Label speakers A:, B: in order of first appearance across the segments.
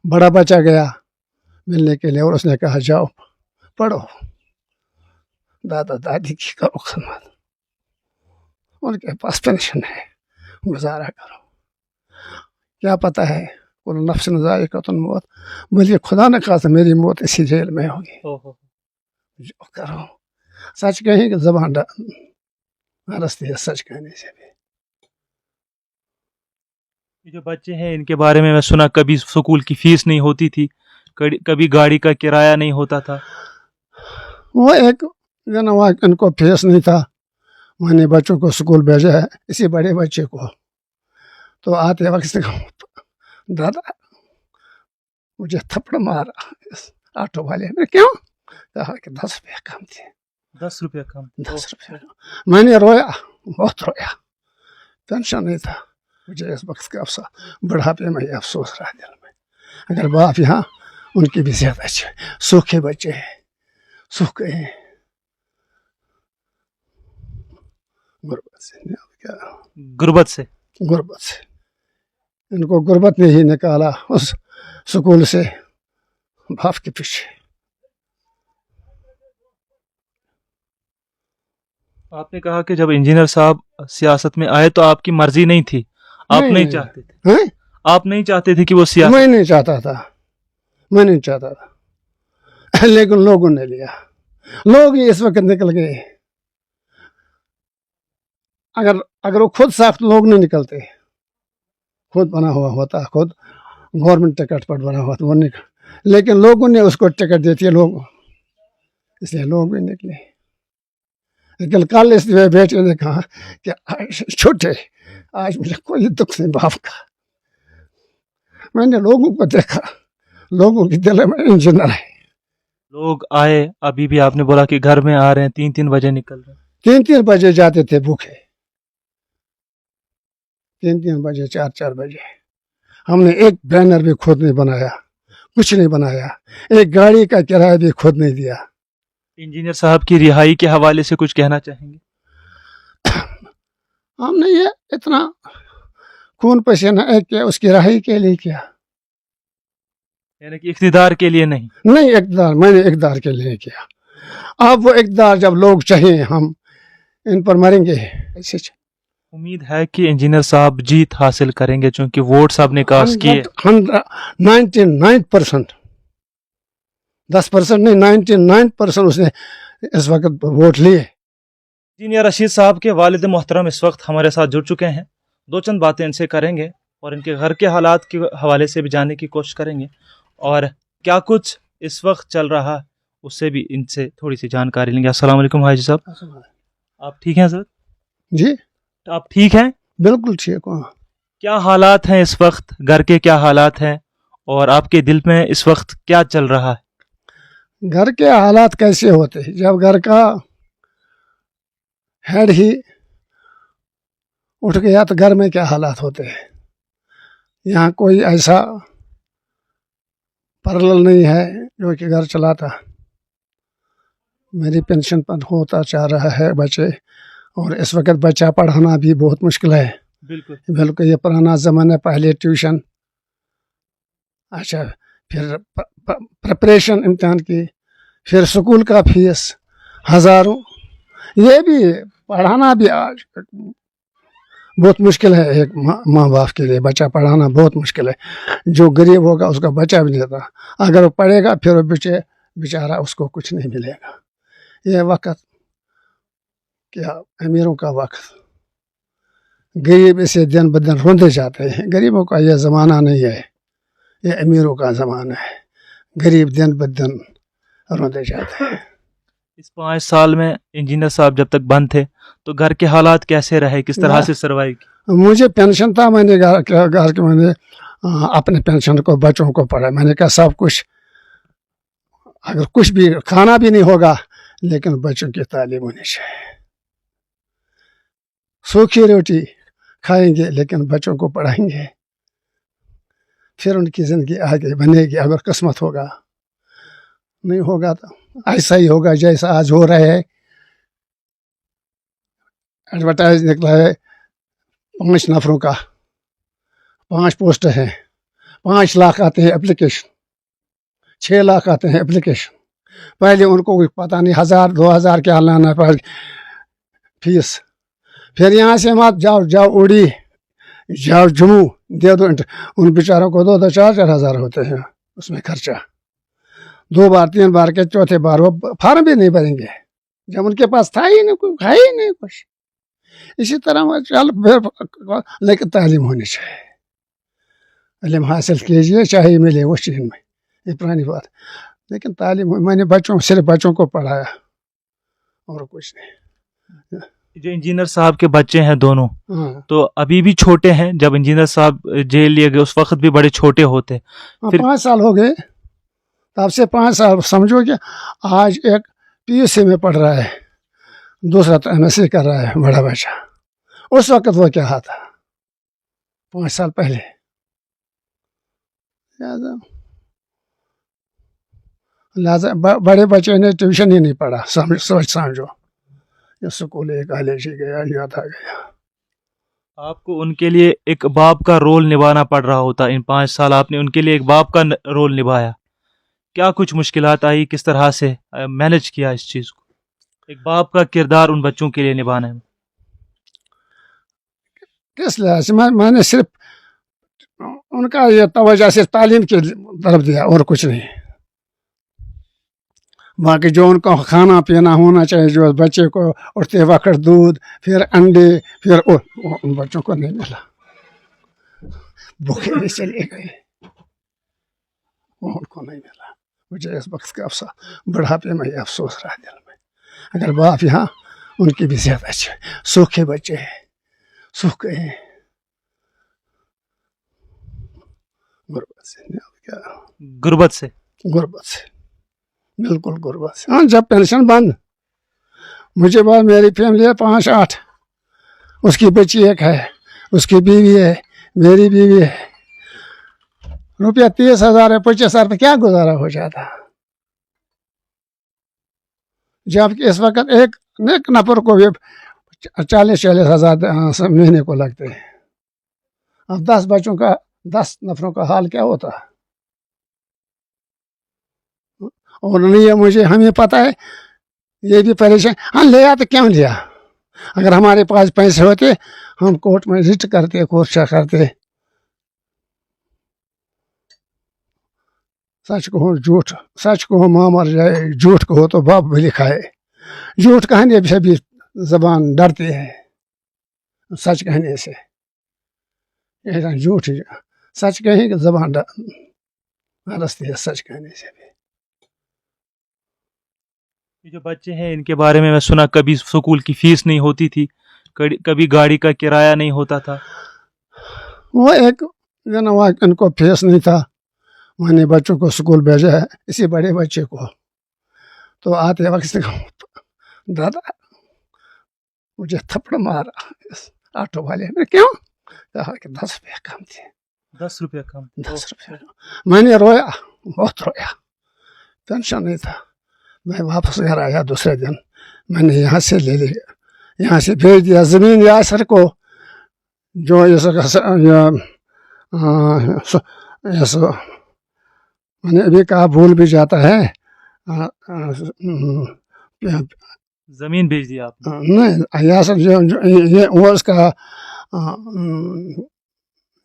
A: बड़ा बच्चा गया मिलने के लिए और उसने कहा जाओ पढ़ो, दादा दादी की करो खदमत, उनके पास पेंशन है, गुजारा करो। क्या पता है कुल नफ्सिन ज़ाइक़तुल मौत, बोलिए खुदा ने कहा मेरी मौत इसी जेल में होगी। जो करो सच कहें कि ज़बान हरसती है सच कहने से भी।
B: ये जो बच्चे हैं इनके बारे में मैं सुना कभी स्कूल की फीस नहीं होती थी, कभी गाड़ी का किराया नहीं होता था।
A: वो एक वहाँ इनको फीस नहीं था, मैंने बच्चों को स्कूल भेजा है, इसी बड़े बच्चे को तो आते वक्त से दादा मुझे थप्पड़ मारा ऑटो वाले ने। क्यों? कहा कि 10 रुपये कम थे।
B: 10 रुपये कम?
A: 10 रुपये। मैंने रोया, बहुत रोया, पेंशन नहीं था मुझे इस वक्त का अफसोस, बुढ़ापे में अफसोस रहा दिल में। अगर बाप यहाँ उनकी भी सेहत अच्छी है, सूखे बच्चे हैं, सूखे हैं गुर्बत से।
B: गुर्बत से?
A: गुर्बत से इनको गुर्बत ने ही निकाला उस स्कूल से बाप के पीछे।
B: आपने कहा कि जब इंजीनियर साहब सियासत में आए तो आपकी मर्जी नहीं थी, आप नहीं चाहते थे?
A: हैं?
B: आप नहीं चाहते थे कि वो सियासत?
A: मैं नहीं चाहता था, मैं नहीं चाहता था, लेकिन लोगों ने लिया। लोग ही इस वक्त निकल गए। अगर वो खुद साख्त लोग नहीं निकलते, खुद बना हुआ होता, खुद गवर्नमेंट टिकट पर बना हुआ तो वो निकल, लेकिन लोगों ने उसको टिकट देती है लोग, इसलिए लोग भी निकले। लेकिन कल इस बेटे ने कहा कि छोटे आज मुझे कोई दुख नहीं बाप का। मैंने लोगों को देखा, लोगों के दिल में इंजीनियर है।
B: लोग आए, अभी भी आपने बोला कि घर में आ रहे हैं, 3-3 बजे निकल रहे हैं।
A: 3-3 बजे जाते थे भूखे, 3-3 बजे 4-4 बजे। हमने एक बैनर भी खुद नहीं बनाया, कुछ नहीं बनाया, एक गाड़ी का किराया भी खुद नहीं दिया।
B: इंजीनियर साहब की रिहाई के हवाले से कुछ कहना चाहेंगे?
A: हमने ये इतना खून पसीना एक किया, उसकी रिहाई के लिए किया,
B: यानी कि इख्तिदार के लिए नहीं?
A: नहीं, इख्तिदार मैंने इख्तिदार के लिए किया। अब वो इख्तिदार जब लोग चाहिए हम इन पर मरेंगे ऐसे।
B: उम्मीद है कि इंजीनियर साहब जीत हासिल करेंगे, चूंकि वोट साहब ने कास्ट किए।
A: 99%, 10% नहीं, 99% उसने इस वक्त वोट लिए।
B: इंजीनियर रशीद साहब के वालिद मोहतरम इस वक्त हमारे साथ जुड़ चुके हैं, दो चंद बातें इनसे करेंगे और इनके घर के हालात के हवाले से भी जानने की कोशिश करेंगे और क्या कुछ इस वक्त चल रहा है उससे भी इनसे थोड़ी सी जानकारी लेंगे। अस्सलाम वालेकुम हाजी साहब, आप ठीक हैं सर?
A: जी
B: आप ठीक हैं?
A: बिल्कुल ठीक हूँ।
B: क्या हालात हैं इस वक्त, घर के क्या हालात हैं और आपके दिल में इस वक्त क्या चल रहा है?
A: घर के हालात कैसे होते हैं जब घर का हेड ही उठ गया तो घर में क्या हालात होते हैं। यहाँ कोई ऐसा पैरेलल नहीं है जो कि घर चलाता। मेरी पेंशन पर होता चाह रहा है बच्चे, और इस वक्त बच्चा पढ़ाना भी बहुत मुश्किल है। बिल्कुल ये पुराना ज़माना, पहले ट्यूशन, अच्छा फिर प्रिपरेशन इम्तहान की, फिर स्कूल का फीस हज़ारों, ये भी पढ़ाना भी आज बहुत मुश्किल है। एक माँ बाप के लिए बच्चा पढ़ाना बहुत मुश्किल है। जो गरीब होगा उसका बच्चा भी नहीं देता, अगर वो पढ़ेगा फिर वो बेचारा उसको कुछ नहीं मिलेगा। ये वक्त क्या अमीरों का वक्त, गरीब इसे दिन ब दिन रोंदे जाते हैं। गरीबों का यह ज़माना नहीं है, ये अमीरों का ज़माना है। गरीब दिन ब दिन रोंदे जाते हैं।
B: इस 5 साल में इंजीनियर साहब जब तक बंद थे तो घर के हालात कैसे रहे, किस तरह से सर्वाइव किया?
A: मुझे पेंशन था, मैंने घर के मैंने अपने पेंशन को बच्चों को पढ़ा। मैंने कहा सब कुछ, अगर कुछ भी खाना भी नहीं होगा लेकिन बच्चों की तालीम होनी चाहिए। सूखी रोटी खाएंगे लेकिन बच्चों को पढ़ाएंगे, फिर उनकी ज़िंदगी आगे बनेगी। अगर किस्मत होगा, नहीं होगा तो ऐसा ही होगा जैसा आज हो रहा है। एडवर्टाइज निकला है 5 नफरों का, 5 पोस्ट हैं, 5 लाख आते हैं एप्लीकेशन, 6 लाख आते हैं एप्लीकेशन। पहले उनको पता नहीं 1000-2000 क्या लाना पड़ फीस। फिर यहाँ से मत जाओ उड़ी, जाओ जम्मू, दे दो। उन बेचारों को 2-4 हज़ार होते हैं उसमें खर्चा। 2 बार 3 बार के चौथे बार वो फार्म भी नहीं भरेंगे जब उनके पास था ही नहीं, कोई है ही नहीं कुछ। इसी तरह चल फिर, लेकिन तालीम होनी चाहिए, इल्म हासिल कीजिए चाहे मिले उस चीज़ में, ये पुरानी बात। लेकिन तालीम मैंने सिर्फ बच्चों को पढ़ाया और कुछ नहीं।
B: जो इंजीनियर साहब के बच्चे हैं दोनों,
A: हाँ,
B: तो अभी भी छोटे हैं। जब इंजीनियर साहब जेल लिए गए उस वक्त भी बड़े छोटे होते। फिर
A: 5 साल हो गए, तब से 5 साल समझो कि आज एक PUC में पढ़ रहा है, दूसरा तो MSc कर रहा है बड़ा बच्चा। उस वक्त वो क्या था 5 साल पहले। लिहाजा बड़े बच्चे ने ट्यूशन ही नहीं पढ़ा, समझो, ये स्कूल कॉलेज ही गया या था गया।
B: आपको उनके लिए एक बाप का रोल निभाना पड़ रहा होता। इन 5 साल आपने उनके लिए एक बाप का रोल निभाया। क्या कुछ मुश्किलात आई, किस तरह से मैनेज किया इस चीज़ को, एक बाप का किरदार उन बच्चों के लिए निभाने में?
A: किस लिहाज से मैंने सिर्फ उनका ये तवज्जो सिर्फ तालीम की तरफ दिया और कुछ नहीं। बाकी जो उनको खाना पीना होना चाहिए, जो बच्चे को उठते वक्त दूध, फिर अंडे, फिर उन बच्चों को नहीं मिला, भूखे भी चले गए, वो उनको नहीं मिला। मुझे इस वक्त का बुढ़ापे में अफसोस रहा दिल में। अगर बाप यहाँ, उनकी भी सेहत अच्छी, सूखे बच्चे हैं, सूख गए हैं
B: गुर्बत से,
A: बिल्कुल गुर्बत से। हाँ, जब पेंशन बंद, मुझे बाद मेरी फैमिली है 5-8, उसकी बच्ची एक है, उसकी बीवी है, मेरी बीवी है। रुपया 30,000 है, 25,000 पे क्या गुजारा हो जाता। जब इस वक्त एक नफर को भी 40-40 हज़ार महीने को लगते हैं। अब 10 बच्चों का, 10 नफरों का हाल क्या होता। और नहीं है मुझे, हमें पता है, ये भी परेशान। हाँ, लिया तो क्यों लिया? अगर हमारे पास पैसे होते हम कोर्ट में रिट करते, कोर्ट करते। सच कहो झूठ, सच कहो माँ मर जाए, झूठ कहो तो बाप भी लिखाए। झूठ कहने से भी जबान डरती है, सच कहने से। झूठ सच कहें कि जबान डरती है सच कहने से भी।
B: ये जो बच्चे हैं इनके बारे में मैं सुना, कभी स्कूल की फीस नहीं होती थी, कभी गाड़ी का किराया नहीं होता था।
A: वो एक इनको फीस नहीं था, मैंने बच्चों को स्कूल भेजा है। इसी बड़े बच्चे को तो आते वक्त दादा मुझे थप्पड़ मारा ऑटो वाले ने। क्यों? कहा कि 10 रुपया कम थे।
B: 10 रुपया कम?
A: 10 रुपया। मैंने रोया, बहुत रोया, पेंशन नहीं था। मैं वापस घर आया दूसरे दिन, मैंने यहाँ से ले लिया, यहाँ से भेज दिया ज़मीन यासर को, जो मैंने अभी कहा भूल भी जाता है।
B: जमीन भेज दिया आपने?
A: नहीं, यासर ये वो उसका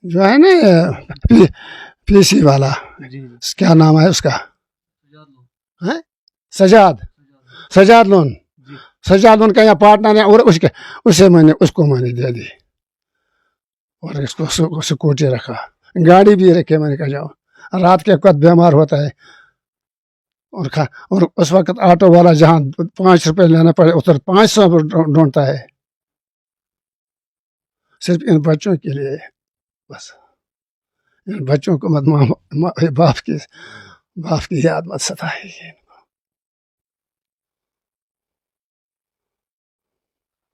A: जो है ना PC वाला, क्या नाम है उसका? सजाद लोन। सजाद लोन का यहाँ पार्टनर है, और उसको मैंने दे दी और इसको सिक्योरिटी रखा, गाड़ी भी रखे। मैंने कहा जाओ, रात के वक्त बीमार होता है और उस वक्त ऑटो वाला जहाँ 5 रुपए लेना पड़े उधर 500 ढूंढता है, सिर्फ इन बच्चों के लिए। बस इन बच्चों को मत बाप की याद मत सताए।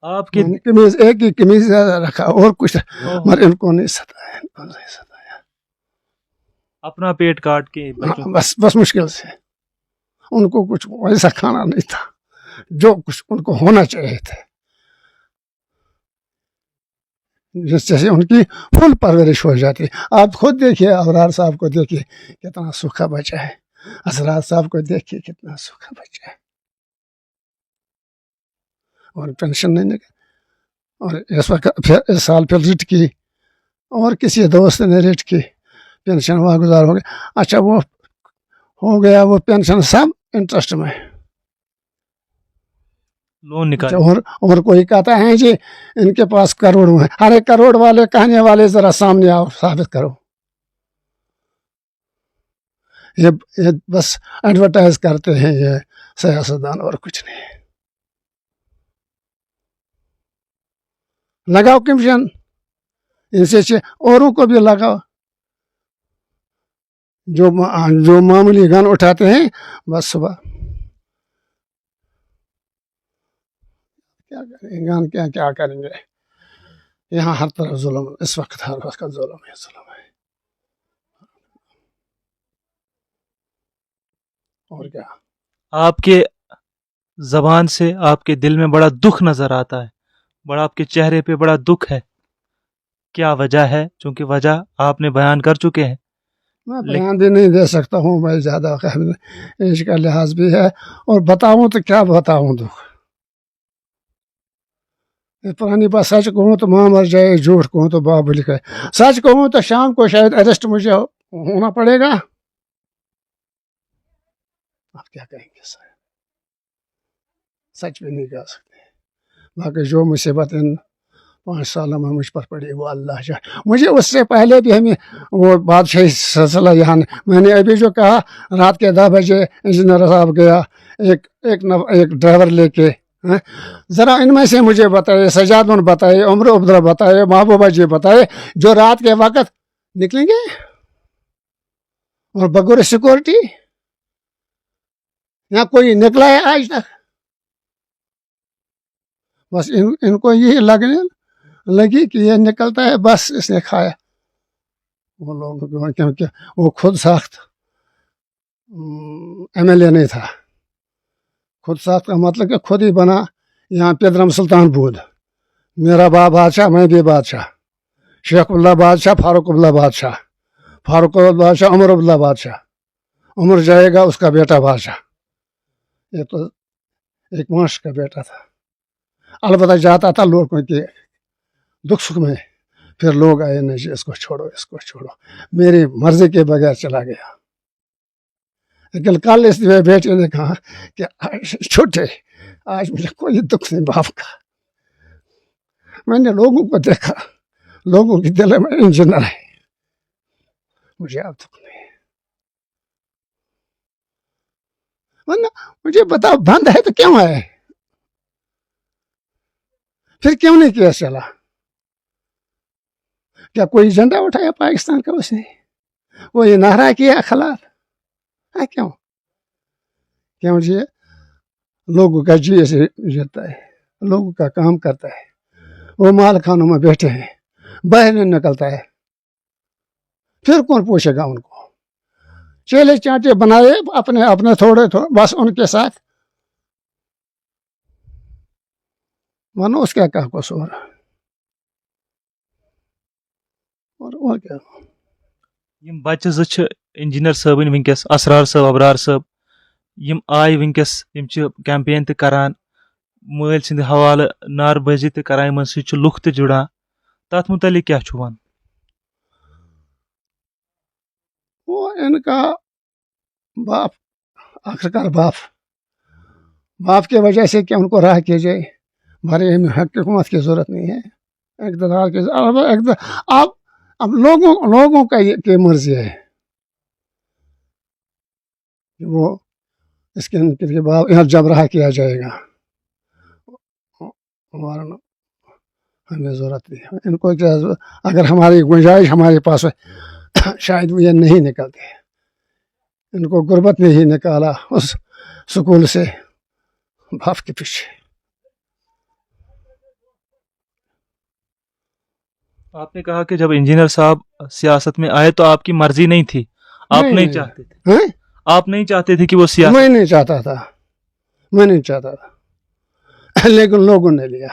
B: आपकी
A: कमीज, एक ही कमीज रखा और कुछ, मगर इनको नहीं सताया,
B: अपना पेट काट के बच्चों।
A: बस मुश्किल से। उनको कुछ वैसा खाना नहीं था जो कुछ उनको होना चाहिए था। جیسے ان کی فل پرورش ہو جاتی ہے. آپ خود دیکھیے ابرار صاحب کو دیکھیے کتنا سوکھا بچہ ہے, اسرار صاحب کو دیکھیے کتنا سوکھا بچہ ہے, اور پینشن نہیں نکل. اور اس وقت اس سال پھر ریٹ کی, اور کسی دوست نے ریٹ کی, پینشن واگزار ہو گیا. اچھا وہ ہو گیا وہ پینشن سب انٹرسٹ میں,
B: لون نکال.
A: اور کوئی کہتا ہے جی ان کے پاس کروڑوں ہیں. ارے کروڑ والے کہنے والے ذرا سامنے آؤ, ثابت کرو. یہ بس ایڈورٹائز کرتے ہیں یہ سیاستدان, اور کچھ نہیں. لگاؤ کمیشن, ان سے اوروں کو بھی لگاؤ. جو معمولی گن اٹھاتے ہیں بس صبح کیا کریں گے, گن کیا کریں گے. یہاں ہر طرف ظلم, اس وقت ہر وقت ظلم ہے, ظلم ہے. اور کیا.
B: آپ کے زبان سے آپ کے دل میں بڑا دکھ نظر آتا ہے, بڑا آپ کے چہرے پہ بڑا دکھ ہے. کیا وجہ ہے؟ چونکہ وجہ آپ نے بیان کر چکے ہیں.
A: میں بیان بھی نہیں دے سکتا ہوں, میں زیادہ ایج کا لحاظ بھی ہے, اور بتاؤں تو کیا بتاؤں. دکھ پرانی بات, سچ کہوں تو ماں مر جائے, جھوٹ کہوں تو باپ لکھے. سچ کہوں تو شام کو شاید اریسٹ مجھے ہونا پڑے گا. آپ کیا کہیں گے, سچ بھی نہیں کہہ سکتے. باقی جو مصیبت ان 5 سالوں میں مجھ پر پڑی وہ اللہ جائے. مجھے اس سے پہلے بھی ہمیں وہ بادشاہی سلسلہ یہاں, میں نے ابھی جو کہا رات کے 10 بجے انجینئر صاحب گیا ایک ڈرائیور لے کے. ذرا ان میں سے مجھے بتائے, سجادن بتائے, عمر عبداللہ بتائے, محبوبہ جی بتائے, جو رات کے وقت نکلیں گے اور بغیر سیکورٹی. یہاں کوئی نکلا ہے آج تک؟ بس ان کو یہ لگنے لگی کہ یہ نکلتا ہے بس اس نے کھایا. وہ لوگ کیونکہ وہ خود ساخت MLA نہیں تھا. خود ساخت کا مطلب کہ خود ہی بنا. یہاں پیدرم سلطان بود, میرا باپ بادشاہ, میں بھی بادشاہ. شیخ اللہ بادشاہ, فاروق اللہ بادشاہ, فاروق اللہ بادشاہ, عمر عبداللہ بادشاہ. عمر جائے گا اس کا بیٹا بادشاہ. یہ تو ایک معاش کا بیٹا تھا. البتہ جاتا تھا لوگوں کے دکھ سکھ میں, پھر لوگ آئے نہیں اس کو چھوڑو, اس کو چھوڑو. میری مرضی کے بغیر چلا گیا. لیکن کل اس بیٹے نے کہا کہ چھوٹے آج مجھے کوئی دکھ نہیں باپ کا. میں نے لوگوں کو دیکھا, لوگوں کے دل میں انجینئر ہے, مجھے اب دکھ نہیں. مجھے بتاؤ بند ہے تو کیوں ہے, پھر کیوں نہیں کیا چلا؟ کیا کوئی جھنڈا اٹھایا پاکستان کا اس نے؟ وہ یہ نعرہ کیا خلاف کیوں؟ کیوں جی لوگوں کا جی سے جیتا ہے, لوگوں کا کام کرتا ہے. وہ مال خانوں میں بیٹھے ہیں, باہر نہیں نکلتا ہے. پھر کون پوچھے گا ان کو؟ چیلے چانٹے بنائے اپنے تھوڑے بس ان کے ساتھ. مانو اس کا کیا قصور اور کیا.
B: یم بچہ زٕ انجینئر صٲبن ونکس اسرار صٲب ابرار صٲب یم آئی ونکس یم کیمپین تہ کران, مل سند حوالہ نار بازی تہ کران, یمن سۭتۍ چھُ لُکھ تہ جڑان. تتھ متعلق کیا چھُ ون؟
A: وہ ان کا باپ آخرکار باپ کی وجہ سے کہ ان کو راہ کیا جائے. بھارے حکومت کی ضرورت نہیں ہے, اقتدار کی. اب لوگوں کا یہ مرضی ہے. وہ اس کے بعد یہاں جب رہا کیا جائے گا, ہمیں ضرورت نہیں ہے. ان کو اگر ہماری گنجائش ہمارے پاس ہے شاید وہ یہ نہیں نکلتے. ان کو غربت نے ہی نکالا اس سکول سے باپ کے پیچھے.
B: آپ نے کہا کہ جب انجینئر صاحب سیاست میں آئے تو آپ کی مرضی نہیں تھی, آپ نہیں چاہتے تھے. آپ نہیں چاہتے تھے کہ وہ سیاست.
A: میں نہیں چاہتا تھا لیکن لوگوں نے لیا.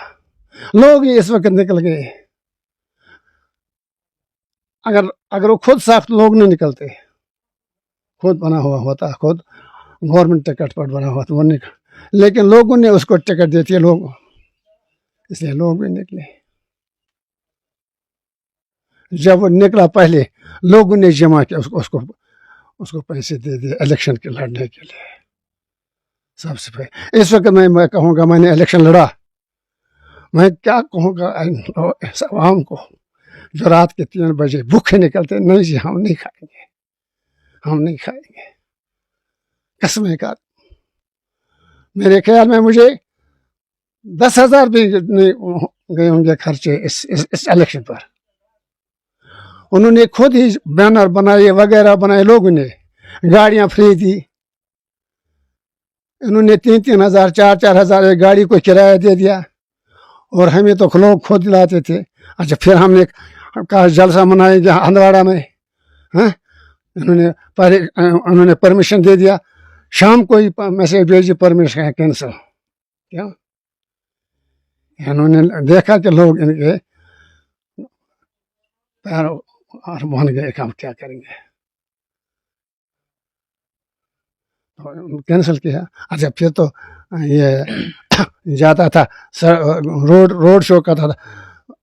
A: لوگ اس وقت نکل گئے, अगर वो खुद साफ लोग नहीं निकलते, खुद बना हुआ होता, खुद गवर्नमेंट टिकट पर बना हुआ तो वो निकल, लेकिन लोगों ने उसको टिकट देती है लोग, इसलिए लोग भी निकले। जब वो निकला पहले लोगों ने जमा किया उसको पैसे दे दिए इलेक्शन के लड़ने के लिए सबसे पहले। इस वक्त मैं कहूँगा मैंने इलेक्शन लड़ा, मैं क्या कहूँगा आवाम को जो रात के 3 बजे भूखे निकलते, नहीं जी हम नहीं खाएंगे, हम नहीं खाएंगे, कसमें का। मेरे ख्याल में मुझे 10,000 भी नहीं गए होंगे खर्चे इस इलेक्शन पर। उन्होंने खुद ही बैनर बनाए वगैरह बनाए, लोगों ने गाड़ियां फ्री दी, उन्होंने 3-3 हज़ार 4-4 हज़ार एक गाड़ी को किराया दे दिया, और हमें तो लोग खुद लाते थे। अच्छा फिर हमने कहा जलसा मनाएंगे हंदवाड़ा में, हाँ उन्होंने परमिशन दे दिया, शाम को ही मैसेज भेजी परमिशन कैंसिल। क्या इन्होंने देखा कि लोग इनके पैर और बन गए, हम क्या करेंगे, तो कैंसिल किया। अच्छा फिर तो ये जाता था रोड शो करता था,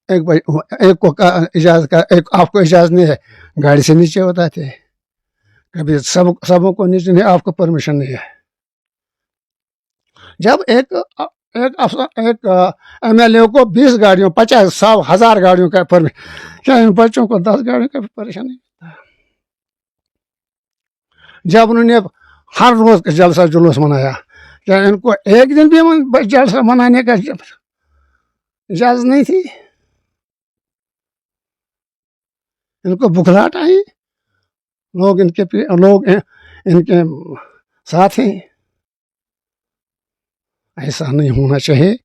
A: एक को इजाजत का, एक आपको इजाजत नहीं है, गाड़ी से नीचे होता थे, कभी सबों को नीचे नहीं, आपको परमिशन नहीं है। जब एक MLA को 20 गाड़ियों 50,000 गाड़ियों का परमिशन, क्या इन बच्चों को 10 गाड़ियों का परेशानी था? जब उन्होंने हर रोज जलसा जुलूस मनाया, क्या इनको एक दिन भी जलसा मनाने का इजाजत नहीं थी? इनको बुखलाहट आई, लोग इनके साथ हैं। ऐसा नहीं होना चाहिए।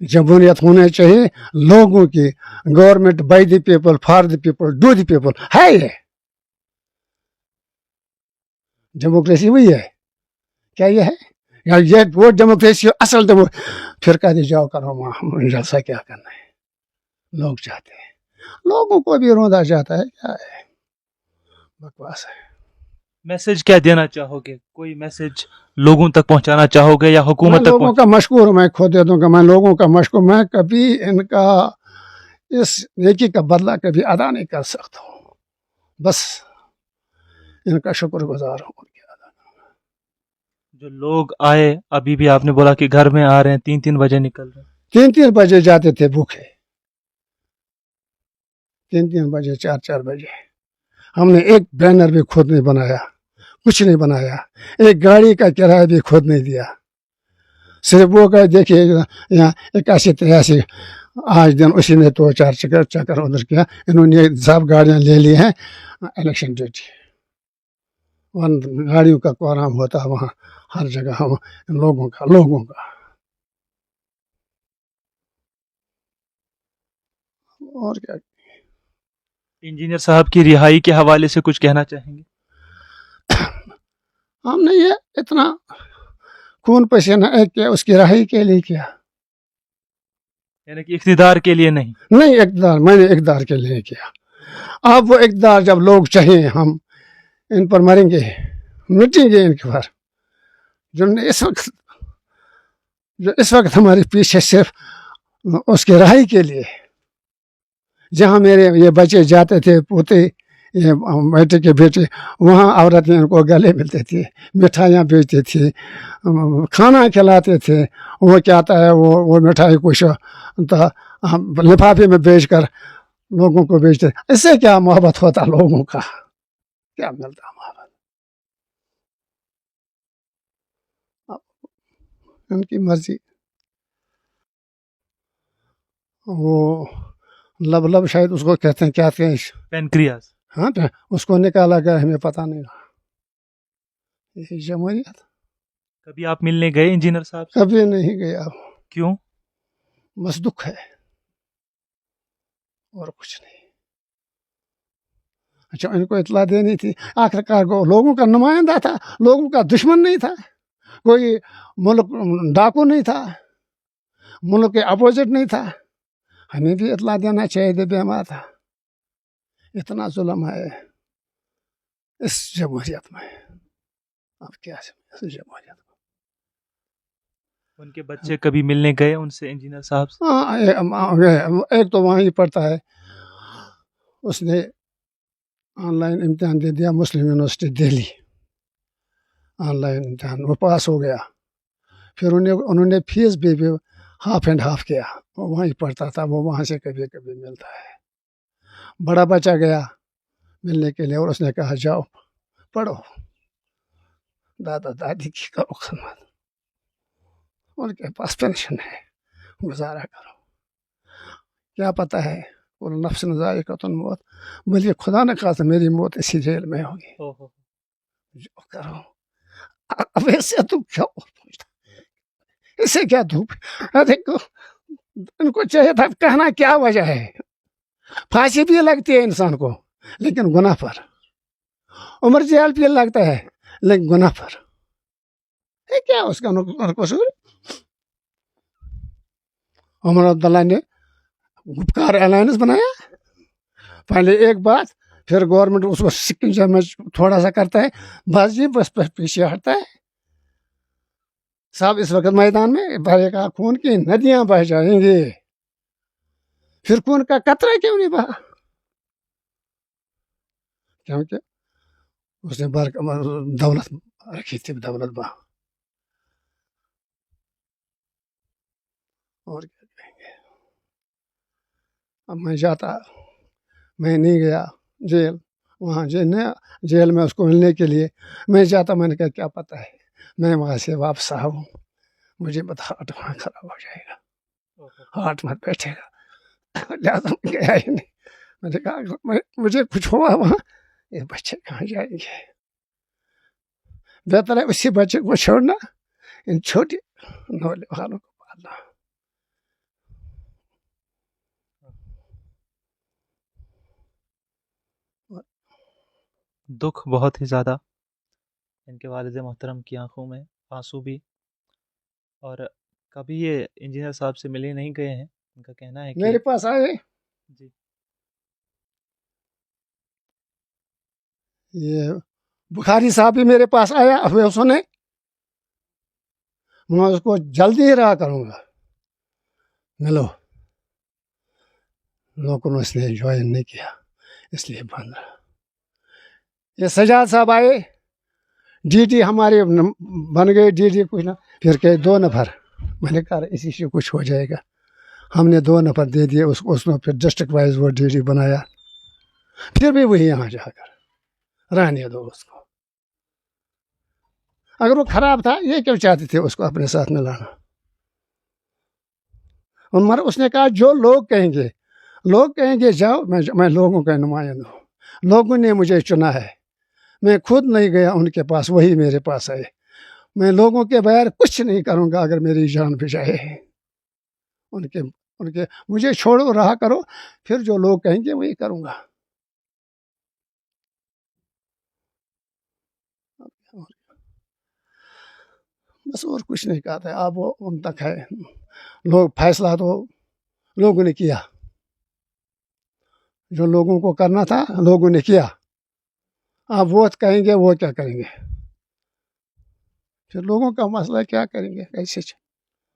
A: जमहूरियत होना चाहिए लोगों की, government by the people for the people do the people है। ये डेमोक्रेसी वही है क्या? ये है या ये वो डेमोक्रेसी असल फिर कह जाओ करो जलसा, क्या करना है? लोग चाहते हैं, लोगों को भी रोंदा जाता है, क्या है, बकवास है।
B: मैसेज क्या देना चाहोगे? कोई मैसेज लोगों तक पहुंचाना चाहोगे या हुकूमत तक?
A: लोगों का मशकूर मैं खुद दे दूंगा, मैं लोगों का मशकूर, मैं कभी इनका इस नेकी का बदला कभी अदा नहीं कर सकता हूँ, बस इनका शुक्रगुजार हूँ।
B: जो लोग आए, अभी भी आपने बोला कि घर में आ रहे हैं, 3-3 बजे निकल रहे हैं,
A: 3-3 बजे जाते थे भूखे, 3-3 बजे 4-4 बजे। हमने एक बैनर भी खुद नहीं बनाया, कुछ नहीं बनाया, एक गाड़ी का किराया भी खुद नहीं दिया, सिर्फ वो कह देखिए यहाँ 81-83 आज दिन उसी ने 2-4 चक्कर उधर किया। इन्होंने सब गाड़ियां ले ली हैं इलेक्शन ड्यूटी, गाड़ियों का कोराम होता है वहाँ हर जगह, हम लोगों का और क्या।
B: इंजीनियर साहब की रिहाई के हवाले से कुछ कहना चाहेंगे?
A: हमने ये इतना खून पसीना एक किया, उसकी रिहाई के लिए किया,
B: यानी कि इक़्तिदार के लिए नहीं?
A: नहीं, इक़्तिदार मैंने इक़्तिदार के लिए किया। अब वो इक़्तिदार जब लोग चाहिए, हम इन पर मरेंगे, मिटेंगे इनके पर। जो इस वक्त हमारे पीछे सिर्फ उसकी रिहाई के लिए, जहाँ मेरे ये बच्चे जाते थे, पोते, ये बेटे के बेटे, वहाँ औरतें इनको गले मिलते थे, मिठाइयाँ बेचते थे, खाना खिलाते थे। वो क्या आता है, वो मिठाई कुछ लिफाफे में बेचकर लोगों को बेचते। इससे क्या मोहब्बत होता लोगों का, क्या मिलता मोहब्बत? उनकी मर्जी। वो लब शायद उसको कहते हैं, क्या कहते हैं,
B: पेनक्रियास।
A: हाँ, उसको निकाला गया, हमें पता नहीं। यही जमहूरियत।
B: कभी आप मिलने गए इंजीनियर साहब से?
A: कभी नहीं गया।
B: क्यों?
A: बस दुख है और कुछ नहीं। अच्छा, इनको इतला देनी थी, आखिरकार को लोगों का नुमाइंदा था, लोगों का दुश्मन नहीं था, कोई मुल्क डाकू नहीं था, मुल्क के अपोजिट नहीं था, हमें भी इतला देना चाहिए थे बीमार था इतना जुल्म है इस जमहूरियत में अब क्या इस जमहूरियत में
B: उनके बच्चे कभी मिलने गए उनसे इंजीनियर साहब से?
A: हाँ एक तो वहीं पढ़ता है उसने ऑनलाइन इम्तिहान दे दिया मुस्लिम यूनिवर्सिटी दिल्ली ऑनलाइन इम्तिहान वो पास हो गया फिर उन्होंने फीस भी हाफ एंड हाफ किया वो वहीं पढ़ता था वो वहाँ से कभी कभी मिलता है बड़ा बच्चा गया मिलने के लिए और उसने कहा जाओ पढ़ो दादा दादी की करो खदमत उनके पास पेंशन है गुजारा करो क्या पता है वो नफ्स ज़ाइक़तुल मौत बोलिए खुदा ने कहा था मेरी मौत इसी जेल में होगी जो करो अब ऐसे तुम क्या पूछता इससे क्या धूप देखो इनको चाहिए था कहना क्या वजह है फांसी भी लगती है इंसान को लेकिन गुनाह पर उम्र जेल भी लगता है लेकिन गुनाह पर ये क्या उसका कसूर उमर अब्दुल्ला ने गुपकार अलायंस बनाया पहले एक बात फिर गवर्नमेंट उसको सिक्किम में थोड़ा सा करता है बस जी बस पीछे हटता है साहब इस वक्त मैदान में बहेगा खून की नदियां बह जाएंगी फिर खून का कतरा क्यों नहीं बहा क्योंकि उसने दौलत रखी थी दौलत बहा और क्या कहेंगे अब मैं जाता मैं नहीं गया जेल वहाँ जेल में उसको मिलने के लिए मैं जाता मैंने कहा क्या पता है मैं वहाँ से वापस आऊँ मुझे बता हार्ट वहाँ खराब हो जाएगा हार्ट मत बैठेगा लिहाजा मैं गया ही नहीं मैंने कहा मुझे कुछ हुआ वहाँ ये बच्चे कहाँ जाएंगे बेहतर है उसी बच्चे को छोड़ना इन छोटे नौजवानों को पालना
B: दुख बहुत ही ज़्यादा इनके वालिद मोहतरम की आंखों में आंसू भी और कभी ये इंजीनियर साहब से मिले नहीं गए हैं उनका कहना है कि
A: मेरे पास आए
B: जी
A: ये बुखारी साहब भी मेरे पास आया हुए सुने मैं उसको जल्दी ही रहा करूँगा मिलो लोगों ने इसलिए ज्वाइन नहीं किया इसलिए बंद रहा ये सजाद साहब आए डीटी हमारे बन गए डीटी कुछ ना फिर कहे 2 नफर मैंने कहा इसी से कुछ हो जाएगा हमने 2 नफर दे दिए उसमें फिर डिस्ट्रिक्ट वाइज वो डीटी बनाया फिर भी वही यहाँ जाकर रहने दो उसको अगर वो खराब था ये क्यों चाहते थे उसको अपने साथ में लाना मगर उसने कहा जो लोग कहेंगे जाओ मैं लोगों का नुमाइंदा हूँ लोगों ने मुझे चुना है मैं खुद नहीं गया उनके पास वही मेरे पास आए मैं लोगों के बगैर कुछ नहीं करूँगा अगर मेरी जान भी जाए उनके मुझे छोड़ो रहा करो फिर जो लोग कहेंगे वही करूँगा बस और कुछ नहीं कहा था अब वो उन तक है लोग फैसला तो लोगों ने किया जो लोगों को करना था लोगों ने किया अब वो कहेंगे वो क्या करेंगे फिर लोगों का मसला क्या करेंगे कैसे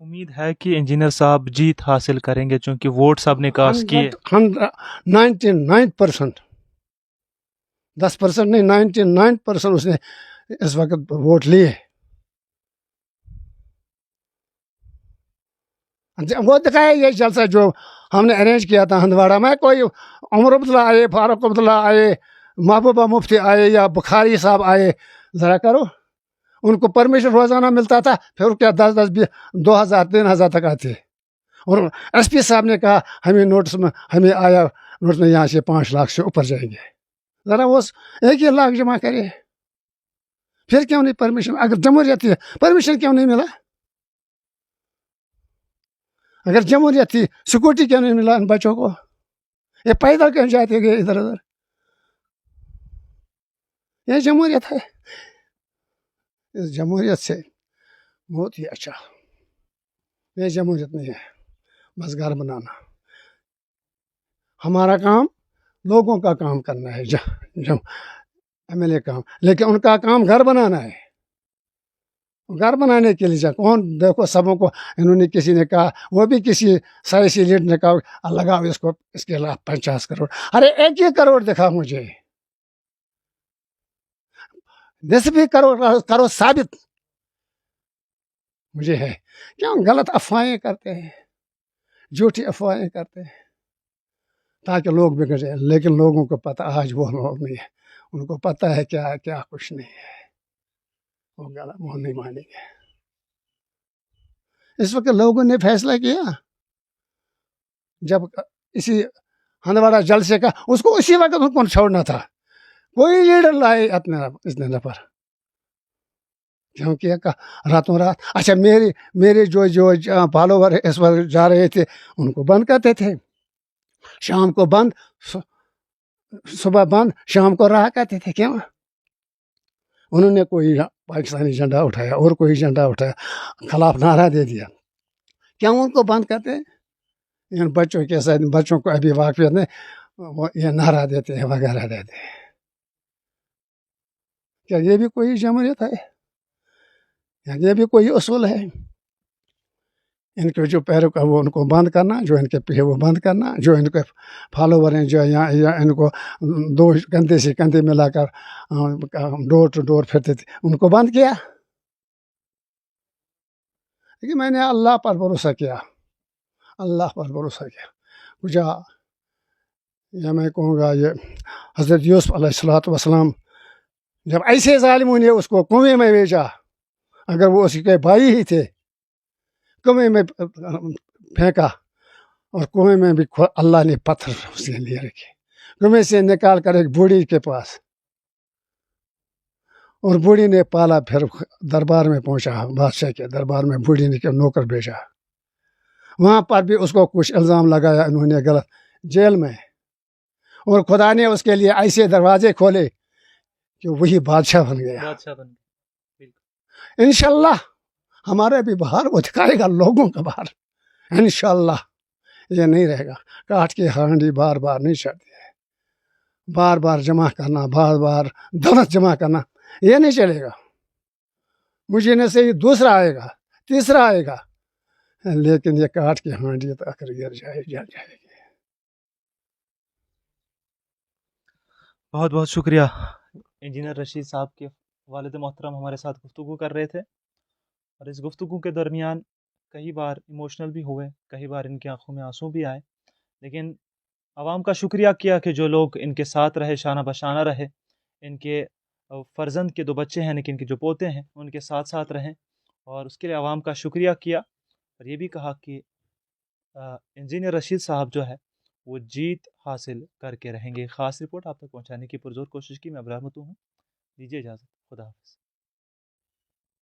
B: उम्मीद है कि इंजीनियर साहब जीत हासिल करेंगे क्योंकि वोट साहब ने कास्ट किए
A: 99% 10% नहीं 99% उसने इस वक्त वोट लिए वो दिखाया ये जलसा जो हमने अरेंज किया था हंदवाड़ा में कोई उमर अब्दुल्ला आए फारूक अब्दुल्ला आए महबूबा मुफ्ती आए या बुखारी साहब आए ज़रा करो उनको परमिशन रोज़ाना मिलता था फिर क्या 10-10 2,000-3,000 तक आते और एसपी साहब ने कहा हमें नोटिस में हमें आया नोटिस में यहाँ से 5 लाख से ऊपर जाएंगे ज़रा वो 1 लाख जमा करे फिर क्यों नहीं परमिशन अगर जमहूरियत थी परमिशन क्यों नहीं मिला अगर जमहूरियत थी सिक्योरिटी क्यों नहीं मिला इन बच्चों को ये पैदल क्यों जाते गए इधर उधर ये जमहूरियत है इस जमहूरियत से बहुत ही अच्छा ये जमहूरियत नहीं है बस घर बनाना हमारा काम लोगों का काम करना है, जो MLA काम, लेकिन उनका काम घर बनाना है। घर बनाने के लिए कौन देखो सबों को, इन्होंने किसी ने कहा, वो भी किसी साइसी लीडर ने कहा लगाओ इसको, इसके लाभ 50 करोड़। अरे 1 करोड़ दिखा मुझे, 10 भी करो साबित मुझे है। क्यों गलत अफवाहें करते हैं, झूठी अफवाहें करते हैं ताकि लोग बिगड़ जाए। लेकिन लोगों को पता आज वो लोग नहीं है, उनको पता है क्या क्या कुछ नहीं है, वो गलत वो नहीं मानेंगे। इस वक्त लोगों ने फैसला किया, जब इसी हंदवाड़ा जलसे का उसको उसी वक्त उनको छोड़ना था, कोई लीडर लाए अपने इतने पर, क्योंकि रातों रात। अच्छा मेरे जो फॉलोवर इस वक्त जा रहे थे उनको बंद करते थे, शाम को बंद, सुबह बंद, शाम को रहा करते थे। क्यों? उन्होंने कोई पाकिस्तानी झंडा उठाया और कोई झंडा उठाया, खिलाफ नारा दे दिया, क्यों उनको बंद करते? इन बच्चों के साथ, बच्चों को अभी वाकफियत में वो ये नारा देते हैं वगैरह देते हैं। क्या ये भी कोई जमहूरियत है? ये भी कोई उसूल है? इनके जो पैरों का वो उनको बंद करना, जो इनके पीछे वो बंद करना, जो इनके फॉलोवर हैं जो या इनको दो कंधे से कंधे मिलाकर डोर टू डोर फिरते थे, उनको बंद किया। लेकिन मैंने अल्लाह पर भरोसा किया, अल्लाह पर भरोसा किया। कुछ या मैं कहूँगा ये हज़रत यूसुफ अलैहिस्सलाम, जब ऐसे ज़ालिमों ने उसको कुएं में भेजा, अगर वो उसके भाई ही थे, कुएं में फेंका, और कुएं में भी अल्लाह ने पत्थर उसके लिए रखे, कुएं से निकाल कर एक बूढ़ी के पास, और बूढ़ी ने पाला, फिर दरबार में पहुंचा, बादशाह के दरबार में बूढ़ी ने के नौकर भेजा, वहां पर भी उसको कुछ इल्ज़ाम लगाया इन्होंने गलत, जेल में, और खुदा ने उसके लिए ऐसे दरवाजे खोले कि वही बादशाह बन गया। इंशाल्लाह हमारे भी बाहर वो दिखाएगा लोगों का बाहर, इंशाल्लाह। ये नहीं रहेगा काट के हांडी बार बार नहीं चढ़ती है, बार बार जमा करना, बार बार दौलत जमा करना, ये नहीं चलेगा। मुझे न से दूसरा आएगा, तीसरा आएगा, लेकिन ये काट के हांडी तक गिर जाएगी।
B: बहुत बहुत शुक्रिया। इंजीनियर रशीद साहब के वालिद मोहतरम हमारे साथ गुफ्तगू कर रहे थे, और इस गुफ्तगू के दरमियान कई बार इमोशनल भी हुए, कई बार इनकी आंखों में आंसू भी आए, लेकिन आवाम का शुक्रिया किया कि जो लोग इनके साथ रहे, शाना बशाना रहे, इनके फ़र्जंद के 2 बच्चे हैं लेकिन इनके जो पोते हैं उनके साथ साथ रहें, और उसके लिए आवाम का शुक्रिया किया। और ये भी कहा कि इंजीनियर रशीद साहब जो है वो जीत हासिल करके रहेंगे। ख़ास रिपोर्ट आप तक पहुँचाने की पुरज़ोर कोशिश की। मैं अब्रार मतू हूँ, दीजिए इजाज़त, खुदा हाफ़िज़।